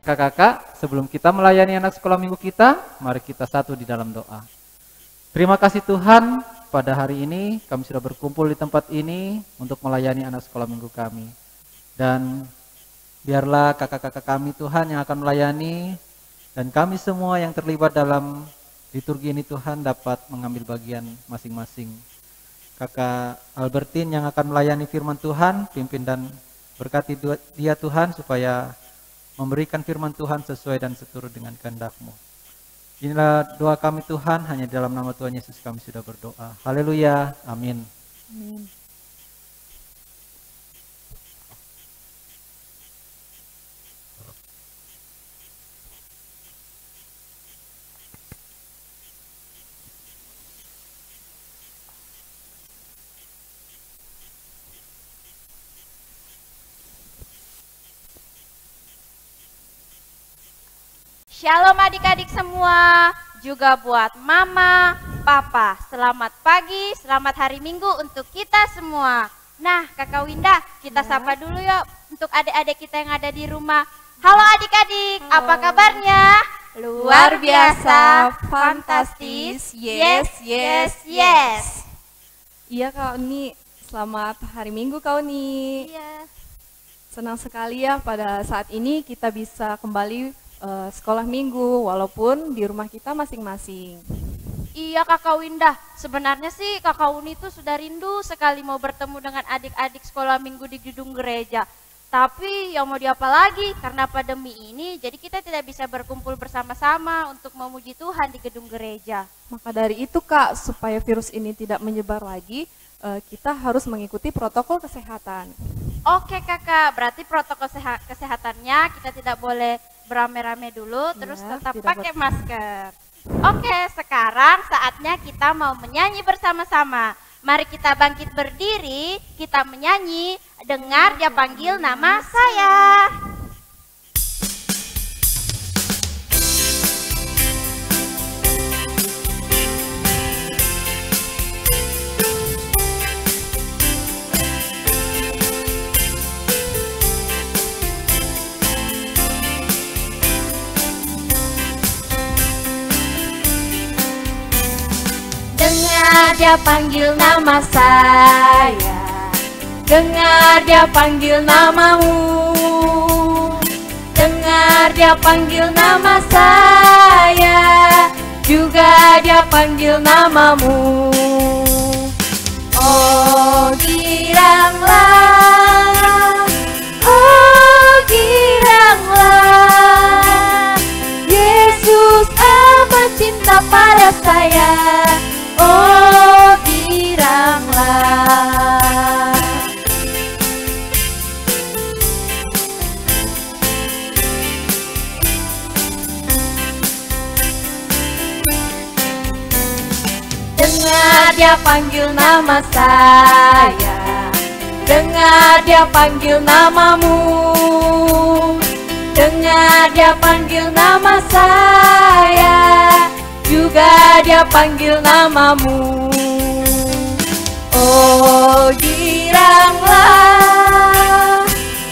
Kakak-kakak, sebelum kita melayani anak sekolah minggu kita, mari kita satu di dalam doa. Terima kasih Tuhan, pada hari ini kami sudah berkumpul di tempat ini untuk melayani anak sekolah minggu kami. Dan biarlah kakak-kakak kami Tuhan yang akan melayani, dan kami semua yang terlibat dalam liturgi ini Tuhan dapat mengambil bagian masing-masing. Kakak Albertine yang akan melayani firman Tuhan, pimpin dan berkati dia Tuhan supaya memberikan firman Tuhan sesuai dan seturut dengan kehendak-Mu. Inilah doa kami Tuhan, hanya dalam nama Tuhan Yesus kami sudah berdoa. Haleluya, amin. Amin. Shalom adik-adik semua, juga buat mama, papa. Selamat pagi, selamat hari Minggu untuk kita semua. Nah, Kakak Winda, kita sapa dulu yuk untuk adik-adik kita yang ada di rumah. Halo adik-adik, apa kabarnya? Luar biasa, fantastis, yes, yes, yes. Iya Kak Uni, selamat hari Minggu Kak Uni. Iya. Senang sekali ya pada saat ini kita bisa kembali sekolah minggu walaupun di rumah kita masing-masing. Iya Kakak Winda, sebenarnya sih Kakak Uni tuh sudah rindu sekali mau bertemu dengan adik-adik sekolah minggu di gedung gereja. Tapi yang mau diapa lagi, karena pandemi ini jadi kita tidak bisa berkumpul bersama-sama untuk memuji Tuhan di gedung gereja. Maka dari itu Kak, supaya virus ini tidak menyebar lagi, kita harus mengikuti protokol kesehatan. Oke Kakak, berarti protokol kesehatannya kita tidak boleh beramai-ramai dulu, terus tetap pakai masker. Oke, sekarang saatnya kita mau menyanyi bersama-sama. Mari kita bangkit berdiri, kita menyanyi, dengar dia panggil nama saya. Dengar dia panggil nama saya, dengar dia panggil namamu, dengar dia panggil nama saya, juga dia panggil namamu. Oh giranglah, oh giranglah, Yesus amat cinta pada saya. Oh giranglah. Dengar dia panggil nama saya, dengar dia panggil namamu, dengar dia panggil nama saya, juga dia panggil namamu. Oh giranglah,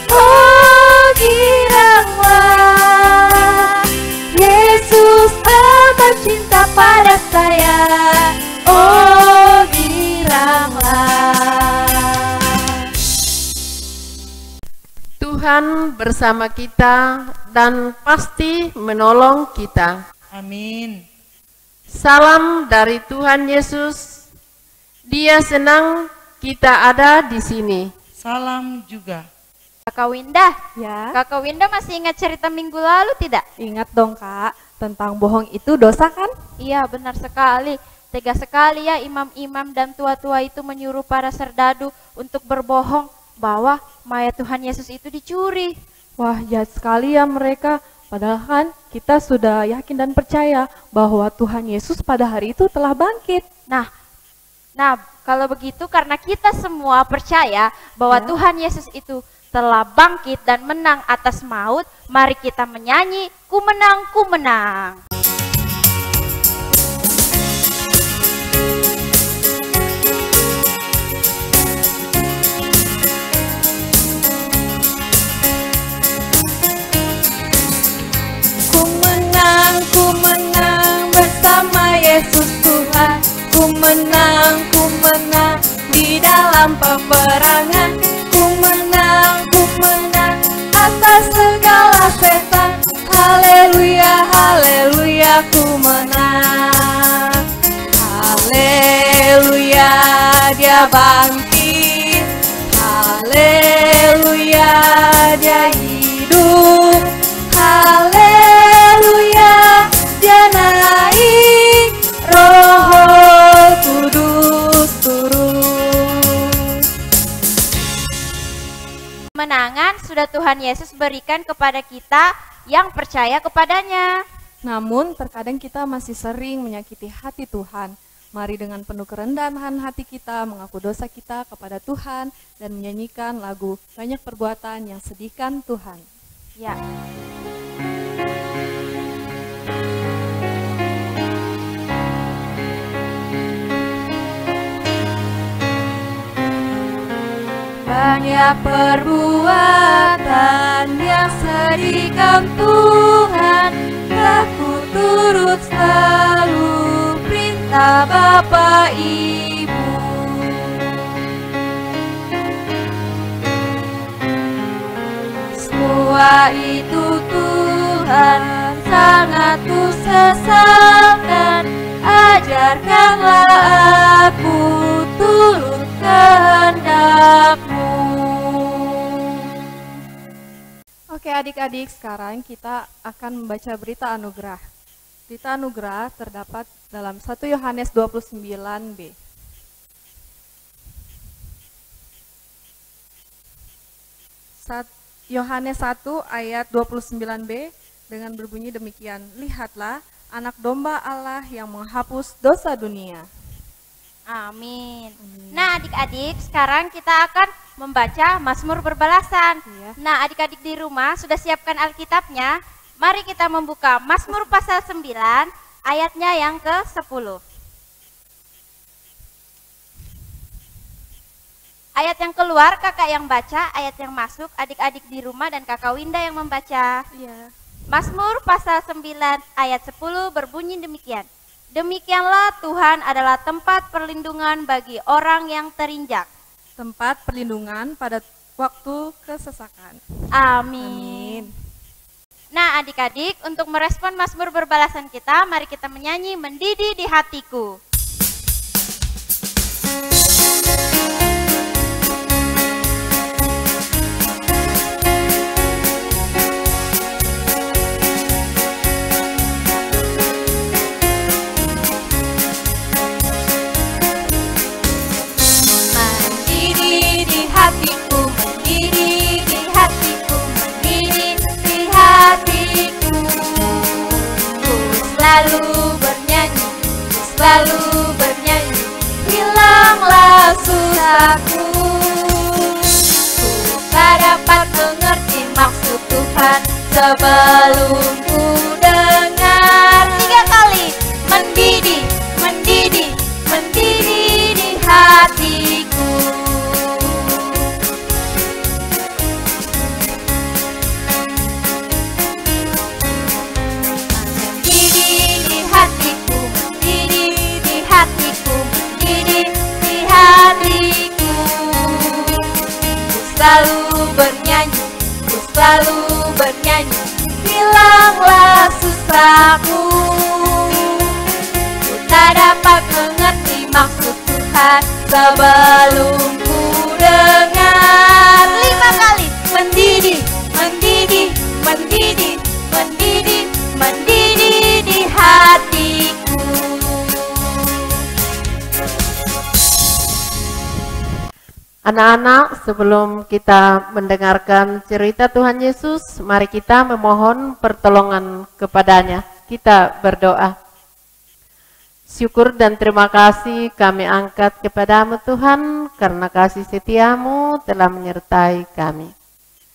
oh giranglah, Yesus amat cinta pada saya. Oh giranglah. Tuhan bersama kita dan pasti menolong kita. Amin. Salam dari Tuhan Yesus. Dia senang kita ada di sini. Salam juga. Kakak Winda, Ya, Kakak Winda masih ingat cerita minggu lalu tidak? ingat dong Kak, tentang bohong itu dosa kan? Iya benar sekali, tega sekali ya imam-imam dan tua-tua itu menyuruh para serdadu untuk berbohong bahwa mayat Tuhan Yesus itu dicuri. Wah, jahat sekali ya mereka. Padahal kan kita sudah yakin dan percaya bahwa Tuhan Yesus pada hari itu telah bangkit. Nah kalau begitu karena kita semua percaya bahwa Ya. Tuhan Yesus itu telah bangkit dan menang atas maut, mari kita menyanyi, ku menang, ku menang. menang di dalam peperangan. Ku menang atas segala setan. Haleluya, haleluya, ku menang. Haleluya, dia bangkit. Haleluya, dia hidup. Haleluya, dia naik. Roh Kudus turun. Kemenangan sudah Tuhan Yesus berikan kepada kita yang percaya kepadanya. Namun terkadang kita masih sering menyakiti hati Tuhan. Mari dengan penuh kerendahan hati kita mengaku dosa kita kepada Tuhan dan menyanyikan lagu Banyak Perbuatan yang Sedihkan Tuhan. Ya. Banyak perbuatan yang sedihkan Tuhan. Aku turut selalu perintah Bapa Ibu. Semua itu Tuhan sangat Ku sesalkan. Ajarkanlah aku turut kehendak-Mu. Oke adik-adik, sekarang kita akan membaca berita anugerah. Berita anugerah terdapat dalam 1 Yohanes 29b. Yohanes 1 ayat 29b dengan berbunyi demikian. Lihatlah anak domba Allah yang menghapus dosa dunia. Amin. Nah adik-adik, sekarang kita akan membaca Mazmur Berbalasan. Iya. Nah adik-adik di rumah sudah siapkan Alkitabnya. Mari kita membuka Mazmur pasal 9 ayatnya yang ke-10. Ayat yang keluar kakak yang baca, ayat yang masuk adik-adik di rumah dan kakak Winda yang membaca. Iya. Mazmur pasal 9 ayat 10 berbunyi demikian. Demikianlah Tuhan adalah tempat perlindungan bagi orang yang terinjak. Tempat perlindungan pada waktu kesesakan. Amin. Nah adik-adik, untuk merespon Mazmur Berbalasan kita, mari kita menyanyi Mendidih di Hatiku. Mendidih di hatiku, mendidih di hatiku, mendidih di hatiku. Ku selalu bernyanyi, ku selalu bernyanyi. Hilanglah susahku. Ku tak dapat mengerti maksud Tuhan sebelum ku dengar. 3 kali. Mendidih, mendidih, mendidih di hatiku. Mendidih di hatiku, mendidih di hatiku, mendidih di hatiku. Ku selalu bernyanyi, ku selalu bernyanyi. Hilanglah susahku. Ku tak dapat mengerti maksud Tuhan sebelum ku dengar. 5 kali. Mendidih, mendidih, mendidih, mendidih, mendidih di hatiku. Anak-anak, sebelum kita mendengarkan cerita Tuhan Yesus, mari kita memohon pertolongan kepadanya. Kita berdoa. Syukur dan terima kasih kami angkat kepadamu Tuhan, karena kasih setiamu telah menyertai kami.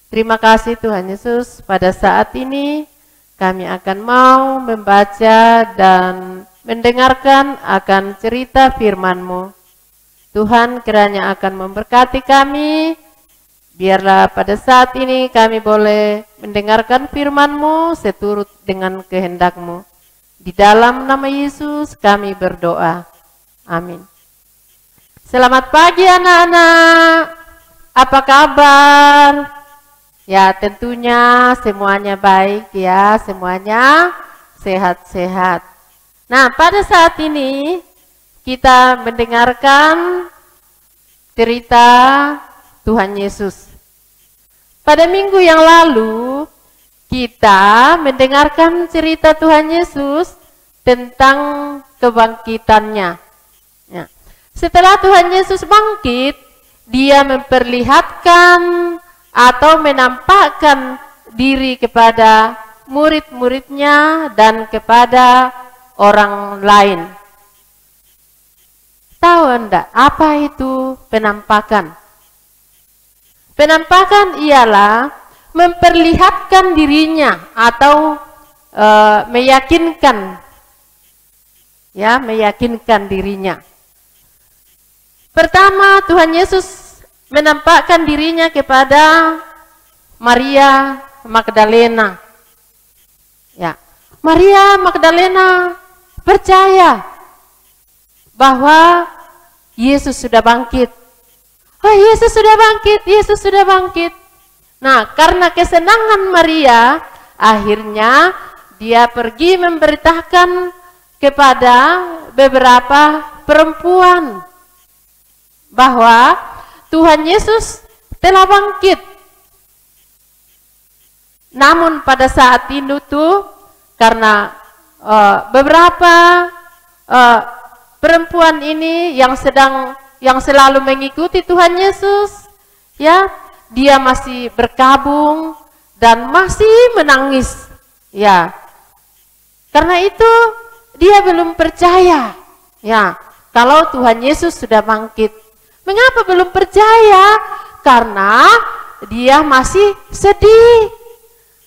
Terima kasih Tuhan Yesus, pada saat ini kami akan mau membaca dan mendengarkan akan cerita firman-Mu. Tuhan kiranya akan memberkati kami, biarlah pada saat ini kami boleh mendengarkan firman-Mu seturut dengan kehendak-Mu. Di dalam nama Yesus kami berdoa. Amin. Selamat pagi anak-anak. Apa kabar? Ya, tentunya semuanya baik ya, semuanya sehat-sehat. Nah, pada saat ini kita mendengarkan cerita Tuhan Yesus. Pada minggu yang lalu, kita mendengarkan cerita Tuhan Yesus tentang kebangkitannya. Ya. Setelah Tuhan Yesus bangkit, dia memperlihatkan atau menampakkan diri kepada murid-muridnya dan kepada orang lain. Tahu enggak apa itu penampakan? Penampakan ialah memperlihatkan dirinya atau meyakinkan dirinya. Pertama, Tuhan Yesus menampakkan dirinya kepada Maria Magdalena. Ya, Maria Magdalena percaya bahwa Yesus sudah bangkit. Oh, Yesus sudah bangkit, Yesus sudah bangkit. Nah, karena kesenangan Maria, akhirnya dia pergi memberitakan kepada beberapa perempuan bahwa Tuhan Yesus telah bangkit. Namun pada saat itu tuh, karena beberapa perempuan ini yang selalu mengikuti Tuhan Yesus, ya, dia masih berkabung dan masih menangis, ya. Karena itu dia belum percaya, ya, kalau Tuhan Yesus sudah bangkit. Mengapa belum percaya? Karena dia masih sedih,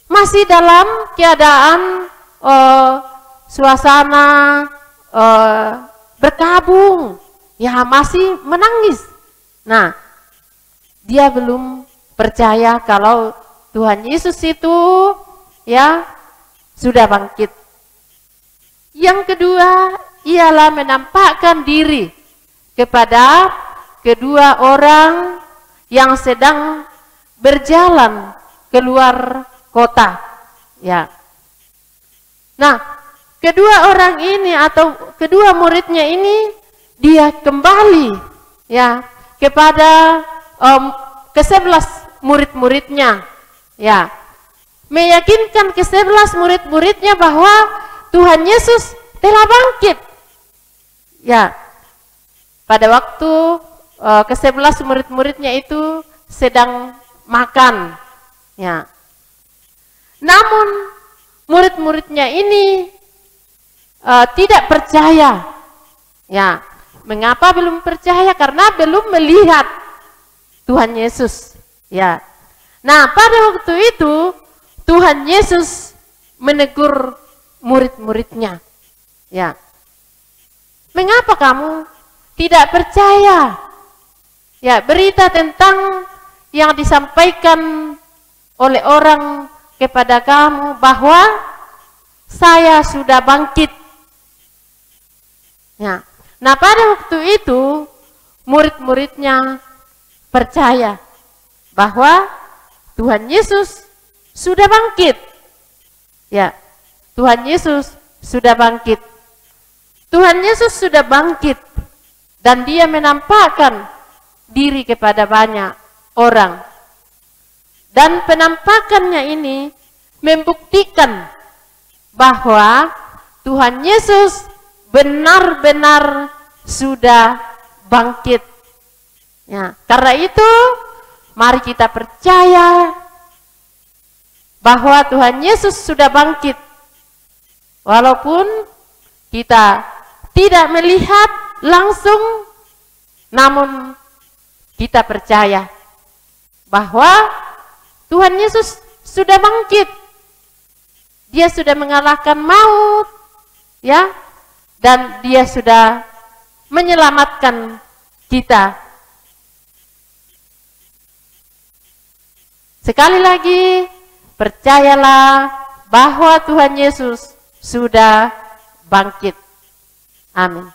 masih dalam keadaan suasana berkabung, ya, masih menangis. Nah, dia belum percaya kalau Tuhan Yesus itu, ya, sudah bangkit. Yang kedua ialah menampakkan diri kepada kedua orang yang sedang berjalan keluar kota, ya. Nah, kedua orang ini atau kedua muridnya ini, dia kembali, ya, kepada ke-11 murid-muridnya, ya, meyakinkan ke-11 murid-muridnya bahwa Tuhan Yesus telah bangkit, ya. Pada waktu ke-11 murid-muridnya itu sedang makan, ya. Namun murid-muridnya ini tidak percaya, ya. Mengapa belum percaya? Karena belum melihat Tuhan Yesus, ya. Nah, pada waktu itu Tuhan Yesus menegur murid-muridnya, ya. Mengapa kamu tidak percaya? Ya, berita tentang yang disampaikan oleh orang kepada kamu bahwa saya sudah bangkit. Ya. Nah, pada waktu itu murid-muridnya percaya bahwa Tuhan Yesus sudah bangkit. Ya, Tuhan Yesus sudah bangkit. Tuhan Yesus sudah bangkit dan dia menampakkan diri kepada banyak orang. Dan penampakannya ini membuktikan bahwa Tuhan Yesus benar-benar sudah bangkit. Ya, karena itu mari kita percaya bahwa Tuhan Yesus sudah bangkit. Walaupun kita tidak melihat langsung, namun kita percaya bahwa Tuhan Yesus sudah bangkit. Dia sudah mengalahkan maut, ya, dan dia sudah menyelamatkan kita. Sekali lagi, percayalah bahwa Tuhan Yesus sudah bangkit. Amin.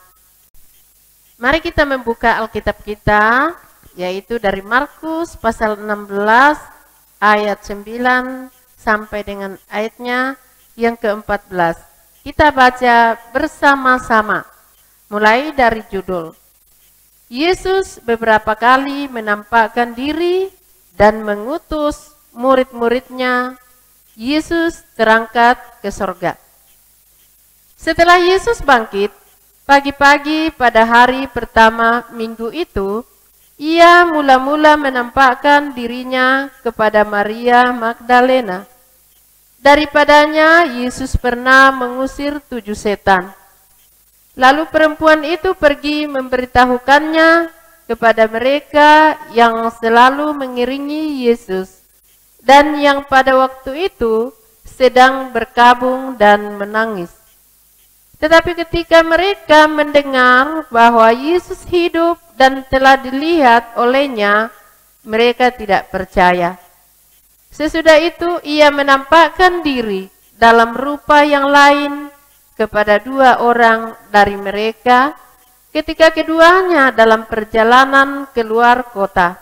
Mari kita membuka Alkitab kita, yaitu dari Markus pasal 16 ayat 9 sampai dengan ayatnya yang ke-14. Kita baca bersama-sama, mulai dari judul. Yesus beberapa kali menampakkan diri dan mengutus murid-muridnya. Yesus terangkat ke sorga. Setelah Yesus bangkit, pagi-pagi pada hari pertama minggu itu, ia mula-mula menampakkan dirinya kepada Maria Magdalena. Daripadanya Yesus pernah mengusir 7 setan. Lalu perempuan itu pergi memberitahukannya kepada mereka yang selalu mengiringi Yesus dan yang pada waktu itu sedang berkabung dan menangis. Tetapi ketika mereka mendengar bahwa Yesus hidup dan telah dilihat olehnya, mereka tidak percaya. Sesudah itu ia menampakkan diri dalam rupa yang lain kepada 2 orang dari mereka ketika keduanya dalam perjalanan keluar kota.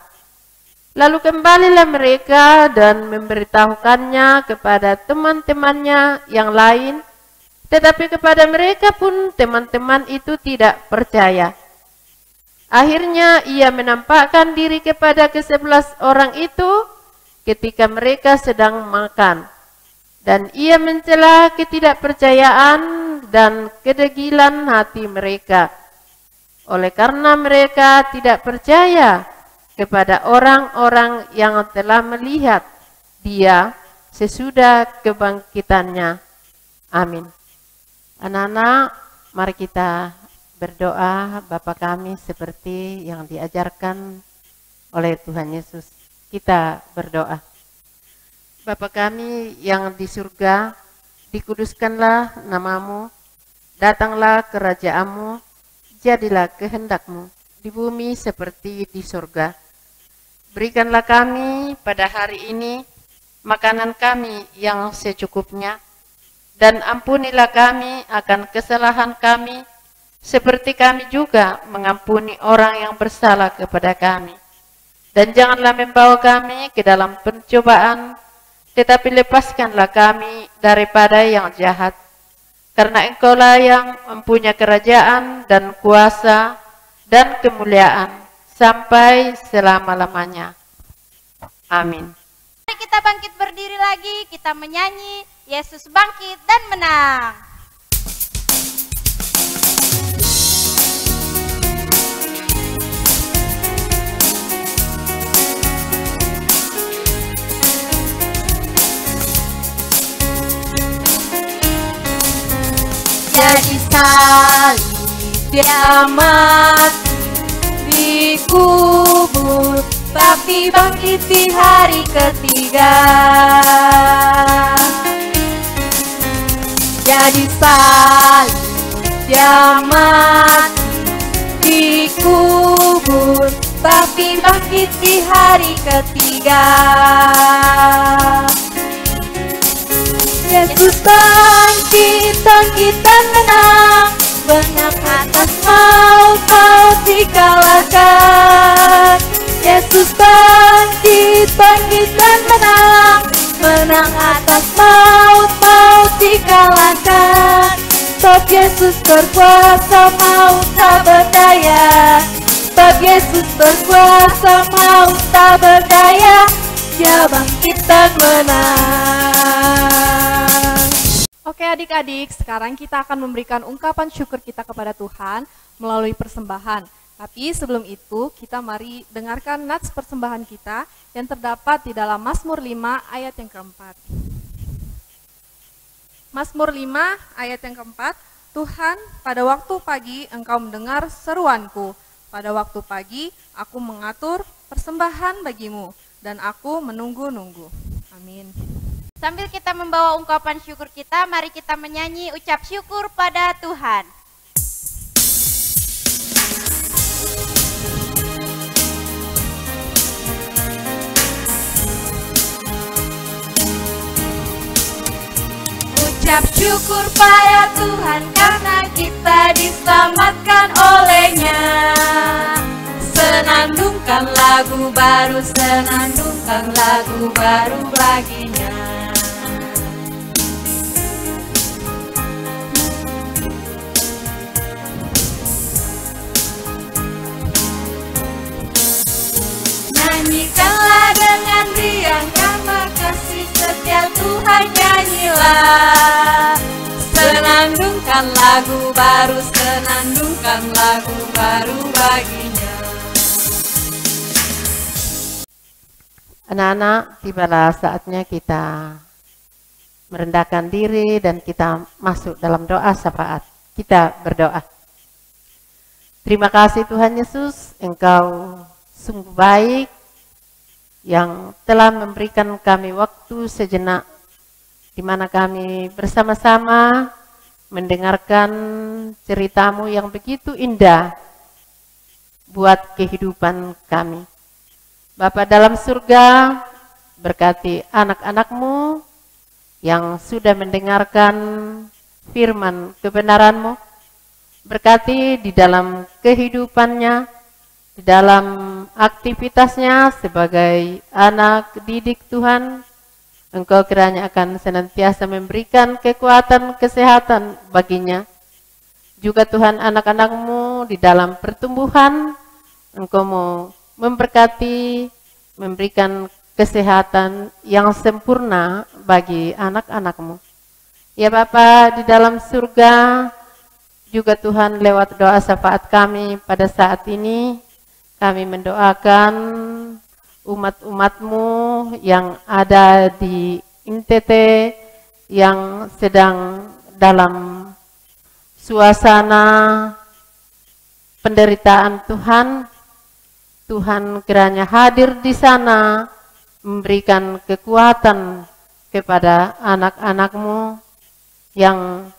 Lalu kembalilah mereka dan memberitahukannya kepada teman-temannya yang lain, tetapi kepada mereka pun teman-teman itu tidak percaya. Akhirnya ia menampakkan diri kepada ke-11 orang itu ketika mereka sedang makan. Dan ia mencela ketidakpercayaan dan kedegilan hati mereka. Oleh karena mereka tidak percaya kepada orang-orang yang telah melihat dia sesudah kebangkitannya. Amin. Anak-anak, mari kita berdoa Bapa kami seperti yang diajarkan oleh Tuhan Yesus. Kita berdoa. Bapa kami yang di surga, dikuduskanlah namamu, datanglah kerajaanmu, jadilah kehendakmu di bumi seperti di surga. Berikanlah kami pada hari ini makanan kami yang secukupnya, dan ampunilah kami akan kesalahan kami, seperti kami juga mengampuni orang yang bersalah kepada kami. Dan janganlah membawa kami ke dalam pencobaan, tetapi lepaskanlah kami daripada yang jahat. Karena Engkaulah yang mempunyai kerajaan dan kuasa dan kemuliaan sampai selama-lamanya. Amin. Mari kita bangkit berdiri lagi, kita menyanyi Yesus bangkit dan menang. Jadi salib dia mati, dikubur, tapi bangkit di hari ketiga. Jadi salib dia mati, dikubur, tapi bangkit di hari ketiga. Yesus bangkit, bangkit dan menang, menang atas maut, maut dikalahkan. Yesus bangkit, bangkit dan menang, menang atas maut, maut dikalahkan. Sebab Yesus berkuasa, maut tak berdaya. Sebab Yesus berkuasa, maut tak berdaya. Dia bangkit dan menang. Oke adik-adik, sekarang kita akan memberikan ungkapan syukur kita kepada Tuhan melalui persembahan. Tapi sebelum itu, kita mari dengarkan nats persembahan kita yang terdapat di dalam Mazmur 5 ayat yang keempat. Mazmur 5 ayat yang keempat, Tuhan, pada waktu pagi Engkau mendengar seruanku. Pada waktu pagi aku mengatur persembahan bagimu, dan aku menunggu-nunggu. Amin. Sambil kita membawa ungkapan syukur kita, mari kita menyanyi ucap syukur pada Tuhan. Ucap syukur pada Tuhan kami. karena kita diselamatkan olehnya. Senandungkan lagu baru, senandungkan lagu baru baginya. Nyanyikanlah dengan riang karena kasih setia Tuhan, nyanyilah. Senandungkan lagu baru, senandungkan lagu baru baginya. Anak-anak, tibalah saatnya kita merendahkan diri dan kita masuk dalam doa syafaat. Kita berdoa. Terima kasih Tuhan Yesus, Engkau sungguh baik yang telah memberikan kami waktu sejenak di mana kami bersama-sama mendengarkan cerita-Mu yang begitu indah buat kehidupan kami. Bapa dalam surga, berkati anak-anak-Mu yang sudah mendengarkan firman kebenaran-Mu. Berkati di dalam kehidupannya, di dalam aktivitasnya sebagai anak didik Tuhan. Engkau kiranya akan senantiasa memberikan kekuatan, kesehatan baginya. Juga Tuhan, anak-anak-Mu di dalam pertumbuhan, Engkau mau memberkati, memberikan kesehatan yang sempurna bagi anak-anak-Mu. Ya Bapa di dalam surga, juga Tuhan lewat doa syafaat kami pada saat ini, kami mendoakan umat-umat-Mu yang ada di NTT, yang sedang dalam suasana penderitaan Tuhan. Tuhan kiranya hadir di sana, memberikan kekuatan kepada anak-anak-Mu yang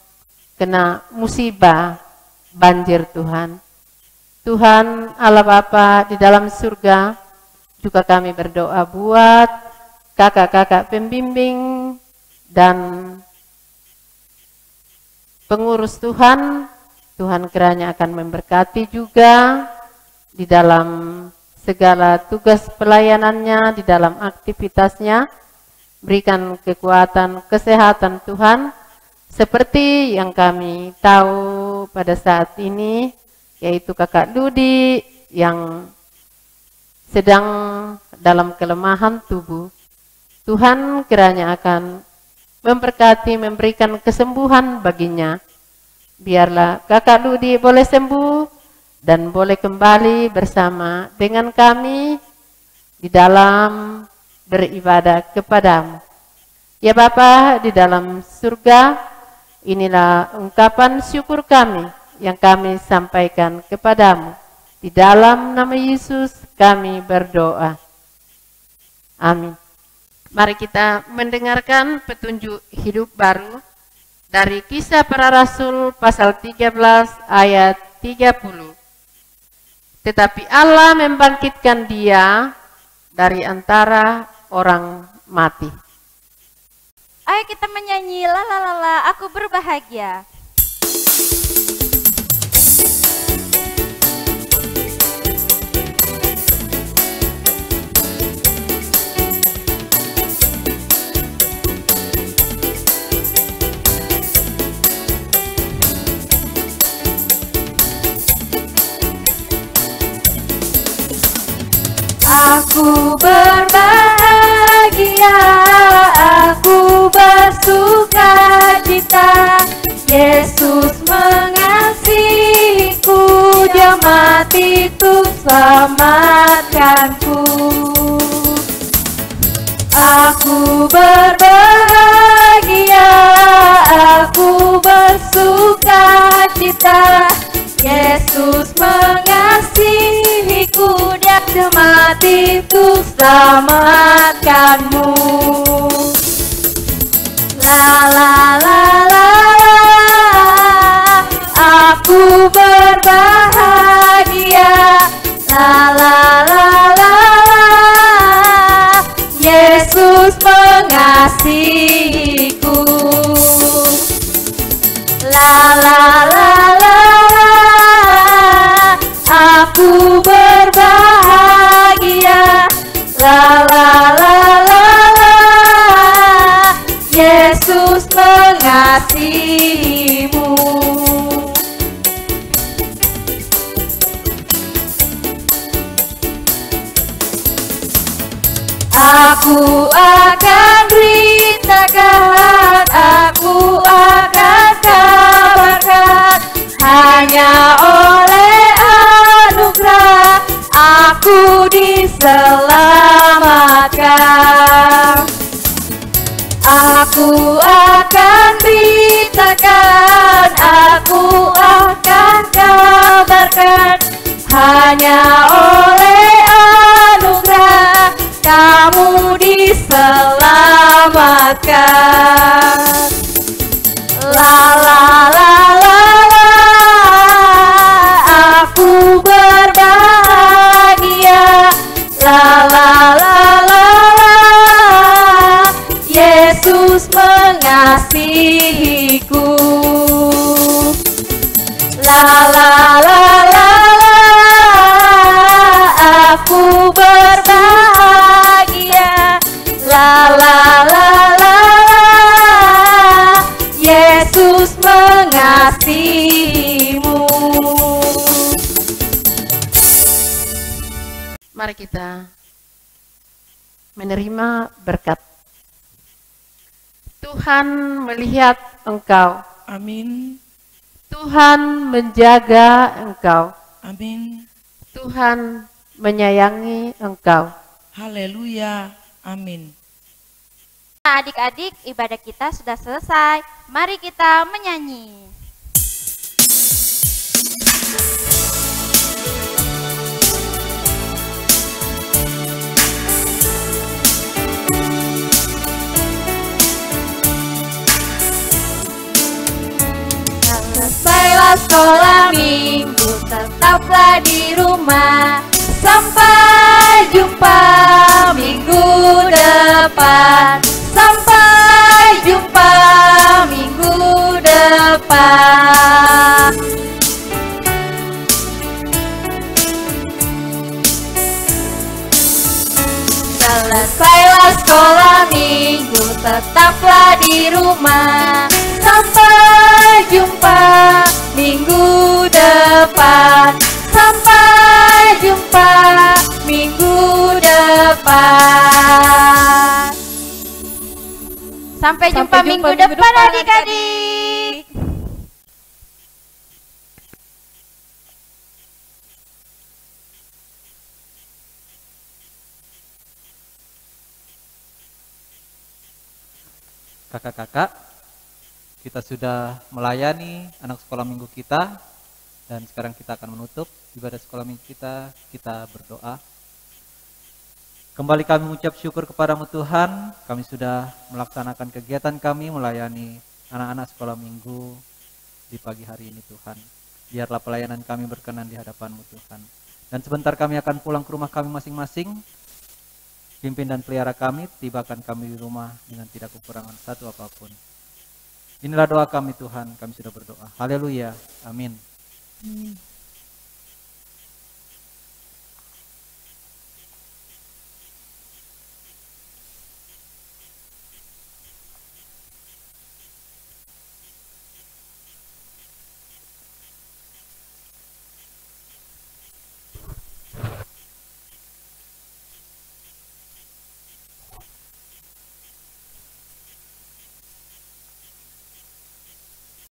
kena musibah banjir Tuhan. Tuhan Allah Bapa di dalam surga, juga kami berdoa buat kakak-kakak pembimbing dan pengurus Tuhan. Tuhan kiranya akan memberkati juga di dalam segala tugas pelayanannya, di dalam aktivitasnya. Berikan kekuatan, kesehatan Tuhan, seperti yang kami tahu pada saat ini, yaitu kakak Ludi yang sedang dalam kelemahan tubuh. Tuhan kiranya akan memberkati, memberikan kesembuhan baginya. Biarlah kakak Ludi boleh sembuh dan boleh kembali bersama dengan kami di dalam beribadah kepadamu. Ya Bapa di dalam surga, inilah ungkapan syukur kami yang kami sampaikan kepadamu. Di dalam nama Yesus kami berdoa. Amin. Mari kita mendengarkan petunjuk hidup baru dari Kisah Para Rasul pasal 13 ayat 30. Tetapi Allah membangkitkan dia dari antara orang mati. Ayo kita menyanyi la la la la, aku berbahagia. Aku berbahagia, aku bersuka cita. Yesus mengasihiku, Dia mati untuk selamatkanku. Aku berbahagia, aku bersuka cita. Yesus mengasihiku, Dia mati untuk selamatkanmu. La la la la, aku berbahagia. La la la la, Yesus mengasihiku. La la la. Yesus mengasihimu. Aku akan beritakan, aku akan kabarkan, hanya oleh anugerah aku diselamatkan. Aku akan beritakan, aku akan kabarkan, hanya oleh anugerah kamu diselamatkan. La la la la la, aku berbahagia. La la la la la, Yesus mengasihiku. La la la la la, aku berbahagia. La la la la la, Yesus mengasihimu. Mari kita menerima berkat. Tuhan melihat engkau. Amin. Tuhan menjaga engkau. Amin. Tuhan menyayangi engkau. Haleluya. Amin. Nah, adik-adik, ibadah kita sudah selesai. Mari kita menyanyi. Selesailah sekolah minggu, tetaplah di rumah. Sampai jumpa minggu depan. Sampai jumpa minggu depan. Selesailah sekolah minggu, tetaplah di rumah. Sampai jumpa minggu depan. Sampai jumpa minggu depan. Sampai jumpa minggu depan adik-adik. Kakak-kakak, kita sudah melayani anak sekolah minggu kita, dan sekarang kita akan menutup ibadah sekolah minggu kita berdoa. Kembali kami mengucap syukur kepadamu Tuhan, kami sudah melaksanakan kegiatan kami melayani anak-anak sekolah minggu di pagi hari ini Tuhan. Biarlah pelayanan kami berkenan di hadapan-Mu Tuhan. Dan sebentar kami akan pulang ke rumah kami masing-masing. Pimpin dan pelihara kami, tibakan kami di rumah dengan tidak kekurangan satu apapun. Inilah doa kami Tuhan, kami sudah berdoa. Haleluya, amin.